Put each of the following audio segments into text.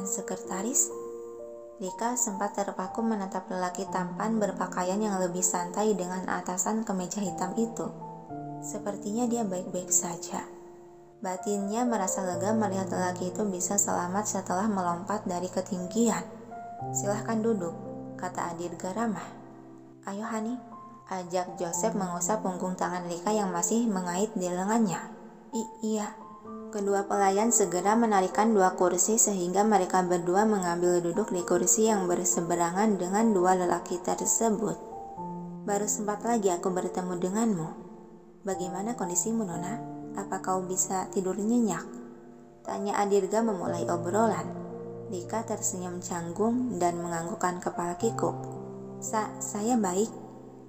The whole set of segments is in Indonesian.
sekretaris? Rika sempat terpaku menatap lelaki tampan berpakaian yang lebih santai dengan atasan kemeja hitam itu. Sepertinya dia baik-baik saja. Batinnya merasa lega melihat lelaki itu bisa selamat setelah melompat dari ketinggian. "Silahkan duduk," kata Adirga ramah. "Ayo Hani," ajak Joseph mengusap punggung tangan Rika yang masih mengait di lengannya. Iya." Kedua pelayan segera menarikan dua kursi sehingga mereka berdua mengambil duduk di kursi yang berseberangan dengan dua lelaki tersebut. "Baru sempat lagi aku bertemu denganmu. Bagaimana kondisimu, Nona? Apa kau bisa tidur nyenyak?" tanya Adirga memulai obrolan. Rika tersenyum canggung dan menganggukkan kepala kikuk. Saya baik."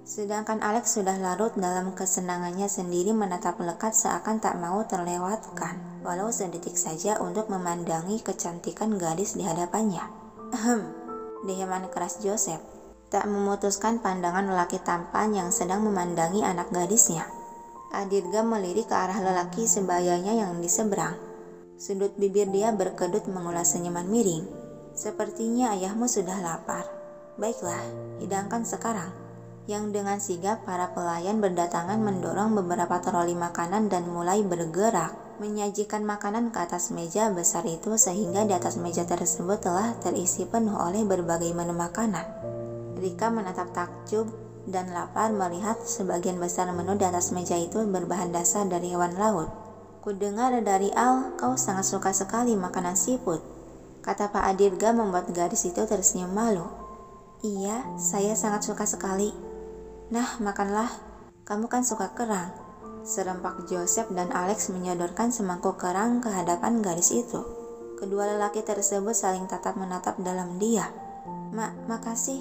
Sedangkan Alex sudah larut dalam kesenangannya sendiri menatap lekat seakan tak mau terlewatkan, walau sedetik saja untuk memandangi kecantikan gadis di hadapannya. Deheman keras Joseph, tak memutuskan pandangan lelaki tampan yang sedang memandangi anak gadisnya. Adirga melirik ke arah lelaki sebayanya yang di seberang. Sudut bibir dia berkedut mengulas senyuman miring. "Sepertinya ayahmu sudah lapar. Baiklah, hidangkan sekarang." Yang dengan sigap para pelayan berdatangan mendorong beberapa troli makanan dan mulai bergerak menyajikan makanan ke atas meja besar itu sehingga di atas meja tersebut telah terisi penuh oleh berbagai menu makanan. Rika menatap takjub dan lapar melihat sebagian besar menu di atas meja itu berbahan dasar dari hewan laut. "Kudengar dari Al, kau sangat suka sekali makanan seafood," kata Pak Adirga membuat gadis itu tersenyum malu. "Iya, saya sangat suka sekali." "Nah, makanlah. Kamu kan suka kerang." Serempak Joseph dan Alex menyodorkan semangkuk kerang ke hadapan gadis itu. Kedua lelaki tersebut saling tatap menatap dalam diam. Makasih,"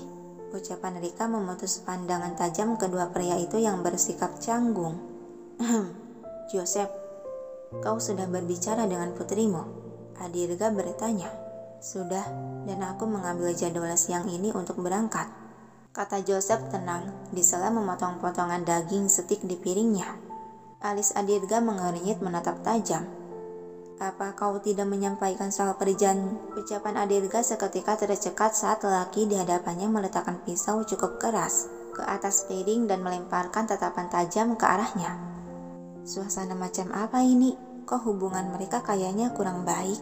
ucapan Rika memutus pandangan tajam kedua pria itu yang bersikap canggung. "Joseph, kau sudah berbicara dengan putrimu?" Adirga bertanya. "Sudah, dan aku mengambil jadwal siang ini untuk berangkat," kata Joseph tenang, disela memotong potongan daging steak di piringnya. Alis Adirga mengernyit menatap tajam. "Apa kau tidak menyampaikan soal perjanjian?" Ucapan Adirga seketika tercekat saat lelaki di hadapannya meletakkan pisau cukup keras ke atas piring dan melemparkan tatapan tajam ke arahnya. Suasana macam apa ini? Kok hubungan mereka kayaknya kurang baik?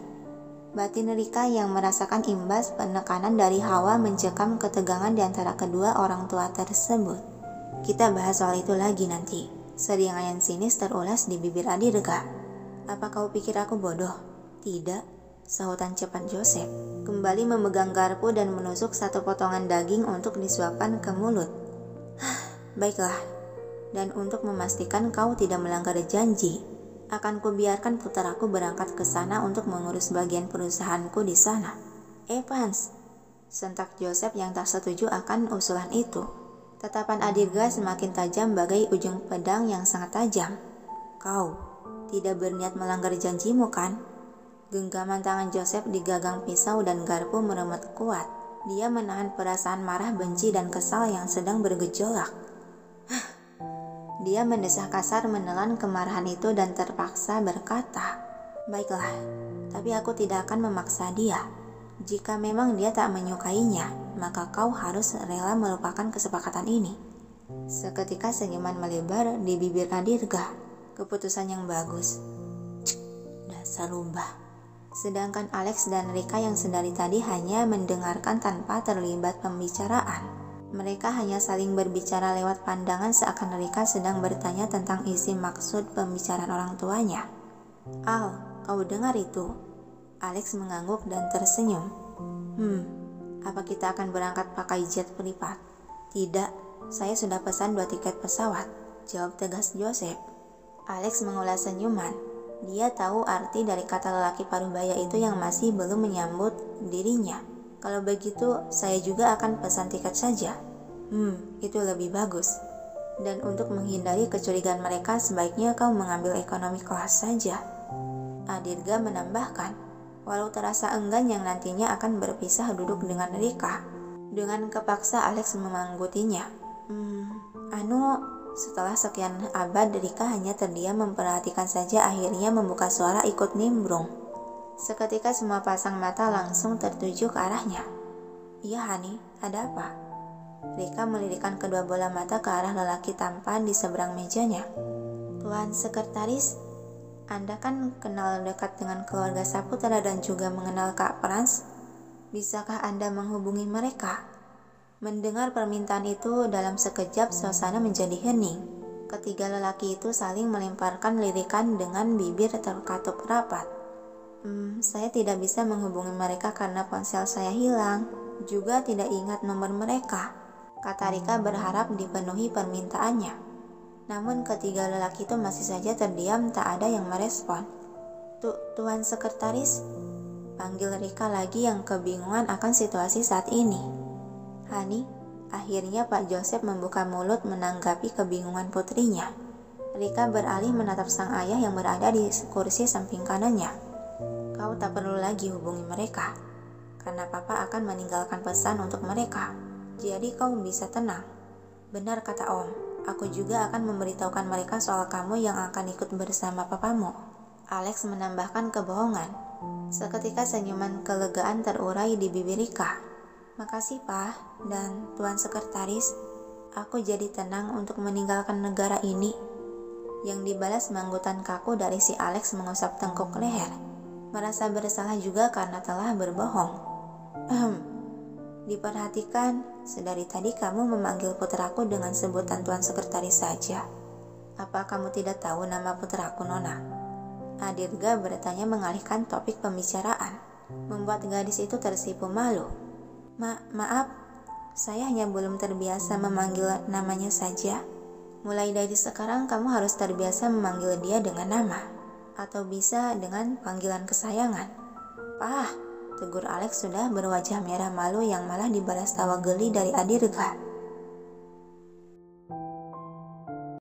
Batin Rika yang merasakan imbas penekanan dari hawa mencekam ketegangan di antara kedua orang tua tersebut. "Kita bahas soal itu lagi nanti," seringayan sinis terulas di bibir Adirga. "Apa kau pikir aku bodoh?" "Tidak," sahutan cepat Joseph, kembali memegang garpu dan menusuk satu potongan daging untuk disuapkan ke mulut. "Baiklah, dan untuk memastikan kau tidak melanggar janji, akan kubiarkan putraku berangkat ke sana untuk mengurus bagian perusahaanku di sana." "Evans!" sentak Joseph yang tak setuju akan usulan itu. Tatapan Adirga semakin tajam bagai ujung pedang yang sangat tajam. "Kau tidak berniat melanggar janjimu, kan?" Genggaman tangan Joseph di gagang pisau dan garpu meremet kuat. Dia menahan perasaan marah, benci, dan kesal yang sedang bergejolak. Dia mendesah kasar menelan kemarahan itu dan terpaksa berkata, "Baiklah, tapi aku tidak akan memaksa dia. Jika memang dia tak menyukainya, maka kau harus rela melupakan kesepakatan ini." Seketika senyuman melebar di bibir Adirga. "Keputusan yang bagus. Dasar rubah." Sedangkan Alex dan Rika yang sedari tadi hanya mendengarkan tanpa terlibat pembicaraan. Mereka hanya saling berbicara lewat pandangan seakan Rika sedang bertanya tentang isi maksud pembicaraan orang tuanya. "Al, kau dengar itu?" Alex mengangguk dan tersenyum. Apa kita akan berangkat pakai jet privat?" "Tidak, saya sudah pesan 2 tiket pesawat," jawab tegas Joseph. Alex mengulas senyuman. Dia tahu arti dari kata lelaki parubaya itu yang masih belum menyambut dirinya. "Kalau begitu, saya juga akan pesan tiket saja." Itu lebih bagus. Dan untuk menghindari kecurigaan mereka, sebaiknya kau mengambil ekonomi kelas saja." Adirga menambahkan, walau terasa enggan yang nantinya akan berpisah duduk dengan Rika. Dengan kepaksa Alex memanggutinya. Setelah sekian abad, Rika hanya terdiam memperhatikan saja, akhirnya membuka suara ikut nimbrung. Seketika semua pasang mata langsung tertuju ke arahnya. Iya Hani, ada apa? Rika melirikkan kedua bola mata ke arah lelaki tampan di seberang mejanya. Tuan Sekretaris, Anda kan kenal dekat dengan keluarga Saputra dan juga mengenal Kak Frans. Bisakah Anda menghubungi mereka? Mendengar permintaan itu, dalam sekejap suasana menjadi hening. Ketiga lelaki itu saling melemparkan lirikan dengan bibir terkatup rapat. Saya tidak bisa menghubungi mereka karena ponsel saya hilang. Juga tidak ingat nomor mereka, kata Rika berharap dipenuhi permintaannya. Namun ketiga lelaki itu masih saja terdiam, tak ada yang merespon. Tuan Sekretaris, panggil Rika lagi yang kebingungan akan situasi saat ini. Hani, akhirnya Pak Joseph membuka mulut menanggapi kebingungan putrinya. Rika beralih menatap sang ayah yang berada di kursi samping kanannya. Kau tak perlu lagi hubungi mereka, karena papa akan meninggalkan pesan untuk mereka. Jadi kau bisa tenang. Benar kata Om, aku juga akan memberitahukan mereka soal kamu yang akan ikut bersama papamu. Alex menambahkan kebohongan. Seketika senyuman kelegaan terurai di bibir Rika. Makasih Pak dan Tuan Sekretaris, aku jadi tenang untuk meninggalkan negara ini. Yang dibalas manggutan kaku dari si Alex mengusap tengkuk leher. Merasa bersalah juga karena telah berbohong. Diperhatikan, sedari tadi kamu memanggil putraku dengan sebutan Tuan Sekretaris saja. Apa kamu tidak tahu nama putraku, Nona? Adirga bertanya mengalihkan topik pembicaraan, membuat gadis itu tersipu malu. Maaf, saya hanya belum terbiasa memanggil namanya saja. Mulai dari sekarang kamu harus terbiasa memanggil dia dengan nama. Atau bisa dengan panggilan kesayangan. Tegur Alex sudah berwajah merah malu yang malah dibalas tawa geli dari Adirga.